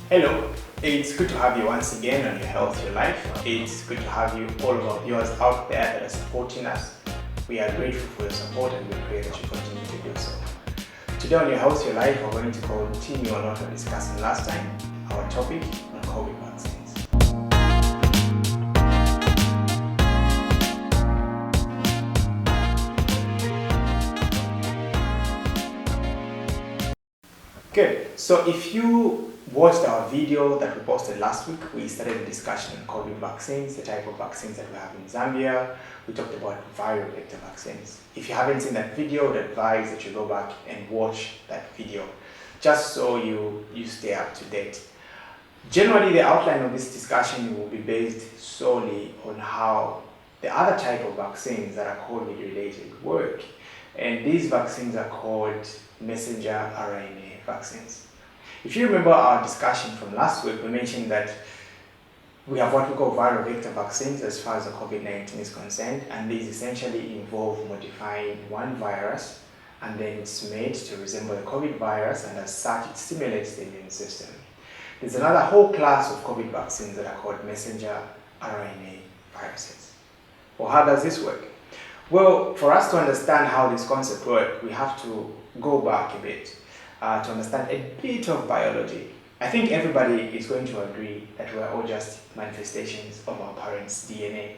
Hello, it's good to have you once again on Your Health, Your Life. It's good to have you, all of our viewers out there that are supporting us. We are grateful for your support and we pray that you continue to do so. Today on Your Health, Your Life, we're going to continue on what we were discussing last time, our topic on COVID vaccines. Good. So if you watched our video that we posted last week, we started a discussion on COVID vaccines, the type of vaccines that we have in Zambia. We talked about viral vector vaccines. If you haven't seen that video, I would advise that you go back and watch that video, just so you stay up to date. Generally, the outline of this discussion will be based solely on how the other type of vaccines that are COVID related work. And these vaccines are called messenger RNA vaccines. If you remember our discussion from last week, we mentioned that we have what we call viral vector vaccines as far as the COVID-19 is concerned, and these essentially involve modifying one virus and then it's made to resemble the COVID virus, and as such it stimulates the immune system. There's another whole class of COVID vaccines that are called messenger RNA viruses. Well, how does this work? Well, for us to understand how this concept works, we have to go back a bit to understand a bit of biology. I think everybody is going to agree that we're all just manifestations of our parents' DNA.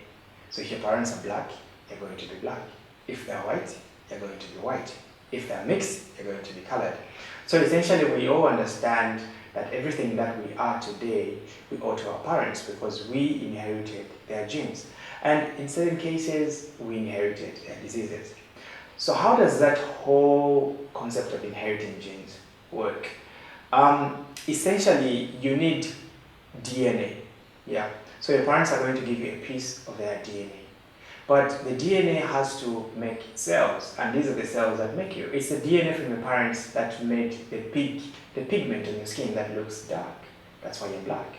So if your parents are black, they're going to be black. If they're white, they're going to be white. If they're mixed, they're going to be colored. So essentially, we all understand that everything that we are today, we owe to our parents because we inherited their genes. And in certain cases, we inherited their diseases. So how does that whole concept of inheriting genes work? Essentially, you need DNA. Yeah. So your parents are going to give you a piece of their DNA. But the DNA has to make cells, and these are the cells that make you. It's the DNA from your parents that made the pigment on your skin that looks dark. That's why you're black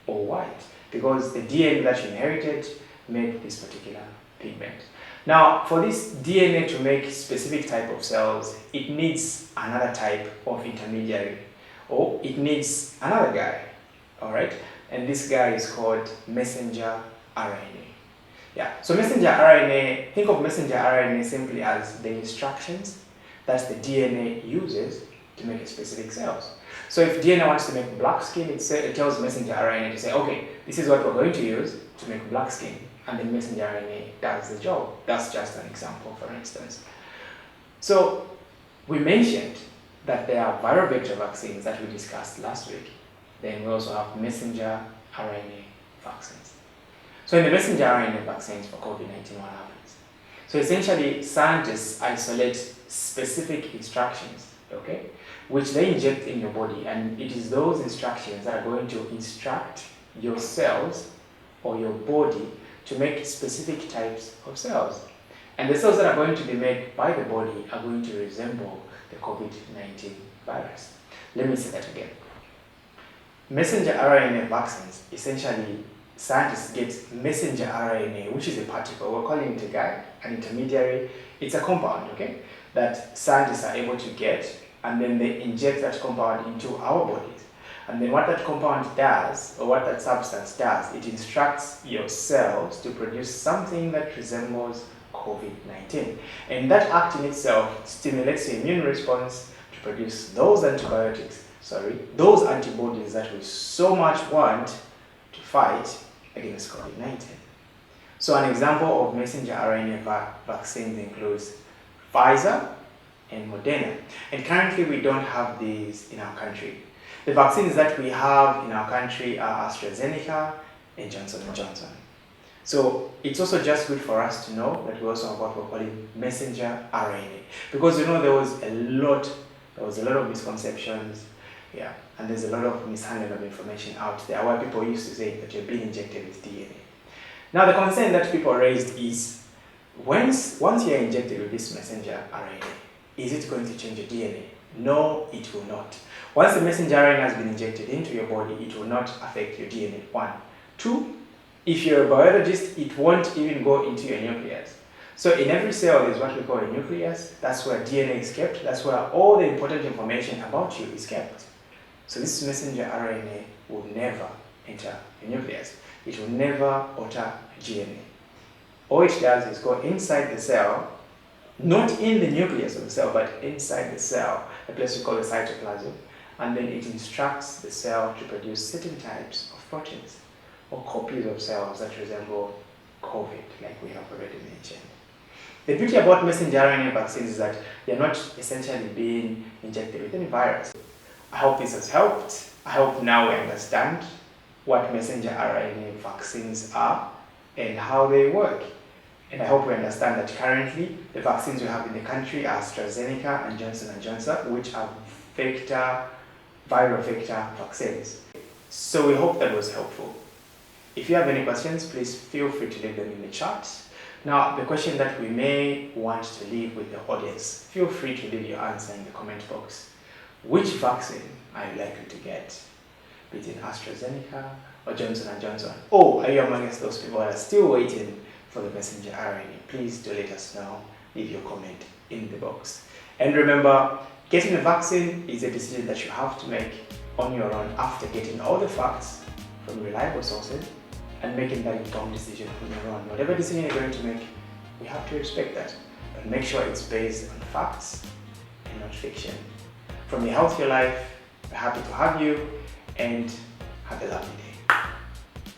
or white, because the DNA that you inherited made this particular pigment. Now, for this DNA to make specific type of cells, it needs another type of intermediary, or it needs another guy, all right? And this guy is called messenger RNA. Yeah, so messenger RNA, think of messenger RNA simply as the instructions that the DNA uses to make a specific cells. So if DNA wants to make black skin, it tells messenger RNA to say, okay, this is what we're going to use to make black skin. And then messenger RNA does the job. That's just an example, for instance. So we mentioned that there are viral vector vaccines that we discussed last week. Then we also have messenger RNA vaccines. So in the messenger RNA vaccines for COVID-19, what happens? So essentially, scientists isolate specific instructions, okay, which they inject in your body, and it is those instructions that are going to instruct your cells or your body to make specific types of cells. And the cells that are going to be made by the body are going to resemble the COVID-19 virus. Let me say that again. Messenger RNA vaccines, essentially, scientists get messenger RNA, which is a particle. We're calling it a guide, an intermediary. It's a compound, okay, that scientists are able to get, and then they inject that compound into our bodies. And then what that compound does, or what that substance does, it instructs your cells to produce something that resembles COVID-19. And that act in itself stimulates the immune response to produce those antibodies that we so much want to fight against COVID-19. So an example of messenger RNA vaccines includes Pfizer and Moderna. And currently we don't have these in our country. The vaccines that we have in our country are AstraZeneca and Johnson & Johnson. So it's also just good for us to know that we also have what we're calling messenger RNA, because you know there was a lot of misconceptions, yeah, and there's a lot of mishandling of information out there where people used to say that you're being injected with DNA. Now the concern that people raised is once you're injected with this messenger RNA, is it going to change your DNA? No, it will not. Once the messenger RNA has been injected into your body, it will not affect your DNA. 1. 2, if you're a biologist, it won't even go into your nucleus. So in every cell, there's what we call a nucleus. That's where DNA is kept. That's where all the important information about you is kept. So this messenger RNA will never enter the nucleus. It will never alter DNA. All it does is go inside the cell, not in the nucleus of the cell, but inside the cell, a place we call the cytoplasm, and then it instructs the cell to produce certain types of proteins or copies of cells that resemble COVID, like we have already mentioned. The beauty about messenger RNA vaccines is that they're not essentially being injected with any virus. I hope this has helped. I hope now we understand what messenger RNA vaccines are and how they work. And I hope we understand that currently the vaccines we have in the country are AstraZeneca and Johnson & Johnson, which are viral vector vaccines. So we hope that was helpful. If you have any questions, please feel free to leave them in the chat. Now, the question that we may want to leave with the audience, feel free to leave your answer in the comment box. Which vaccine are you likely to get? Between AstraZeneca or Johnson & Johnson? Or are you amongst those people that are still waiting for the messenger RNA? Please do let us know. Leave your comment in the box. And remember, getting a vaccine is a decision that you have to make on your own after getting all the facts from reliable sources and making that informed decision on your own. Whatever decision you're going to make, we have to respect that. But make sure it's based on facts and not fiction. From the Health Your Life, we're happy to have you and have a lovely day.